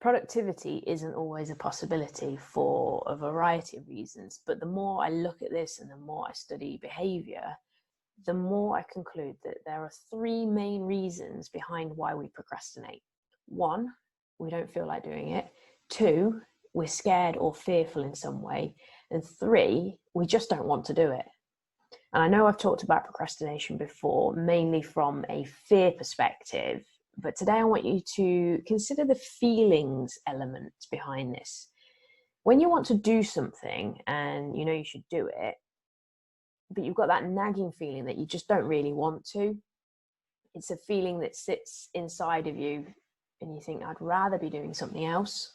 Productivity isn't always a possibility for a variety of reasons, but the more I look at this and the more I study behavior, the more I conclude that there are three main reasons behind why we procrastinate. One, we don't feel like doing it. Two, we're scared or fearful in some way. And three, we just don't want to do it. And I know I've talked about procrastination before, mainly from a fear perspective, but today I want you to consider the feelings element behind this. When you want to do something and you know you should do it, but you've got that nagging feeling that you just don't really want to, it's a feeling that sits inside of you and you think, I'd rather be doing something else.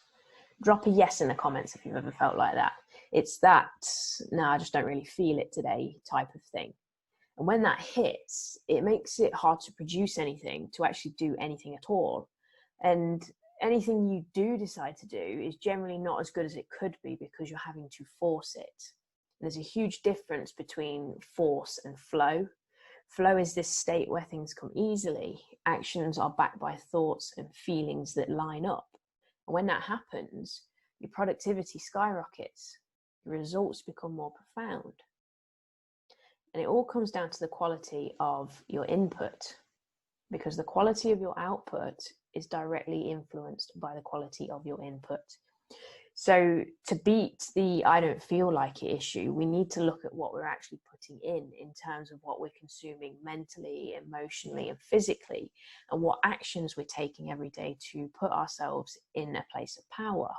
Drop a yes in the comments if you've ever felt like that. It's that, no, I just don't really feel it today type of thing. And when that hits, it makes it hard to produce anything, to actually do anything at all. And anything you do decide to do is generally not as good as it could be because you're having to force it. And there's a huge difference between force and flow. Flow is this state where things come easily. Actions are backed by thoughts and feelings that line up. And when that happens, your productivity skyrockets. Your results become more profound. And it all comes down to the quality of your input, because the quality of your output is directly influenced by the quality of your input. So to beat the I don't feel like it issue, we need to look at what we're actually putting in terms of what we're consuming mentally, emotionally, and physically, and what actions we're taking every day to put ourselves in a place of power.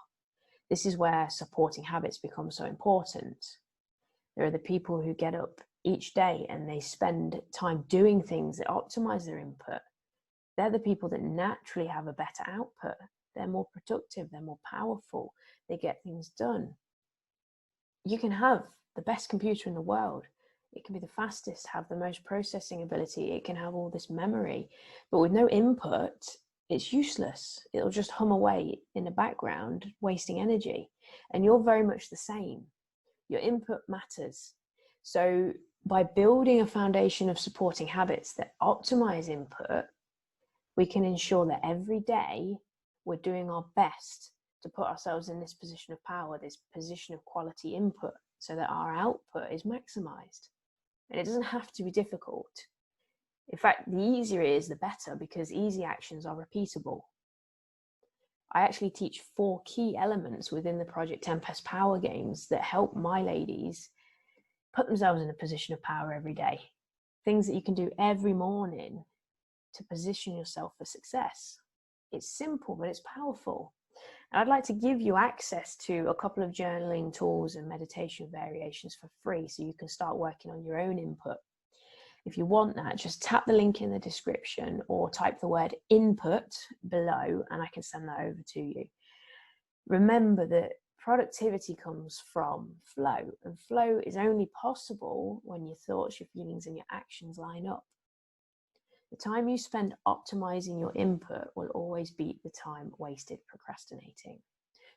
This is where supporting habits become so important. There are the people who get up each day and they spend time doing things that optimize their input. They're the people that naturally have a better output. They're more productive, they're more powerful, they get things done. You can have the best computer in the world. It can be the fastest, have the most processing ability, it can have all this memory, but with no input, it's useless. It'll just hum away in the background, wasting energy. And you're very much the same. Your input matters. So by building a foundation of supporting habits that optimize input, we can ensure that every day we're doing our best to put ourselves in this position of power, this position of quality input, so that our output is maximized. And it doesn't have to be difficult. In fact, the easier it is, the better, because easy actions are repeatable. I actually teach 4 key elements within the Project Tempest Power Games that help my ladies put themselves in a position of power every day. Things that you can do every morning to position yourself for success. It's simple, but it's powerful. And I'd like to give you access to a couple of journaling tools and meditation variations for free so you can start working on your own input. If you want that, just tap the link in the description or type the word input below and I can send that over to you. Remember that productivity comes from flow, and flow is only possible when your thoughts, your feelings, and your actions line up. The time you spend optimizing your input will always beat the time wasted procrastinating.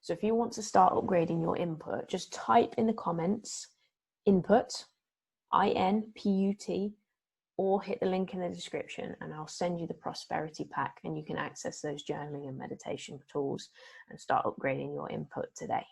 So if you want to start upgrading your input, just type in the comments input, INPUT, or hit the link in the description and I'll send you the prosperity pack and you can access those journaling and meditation tools and start upgrading your input today.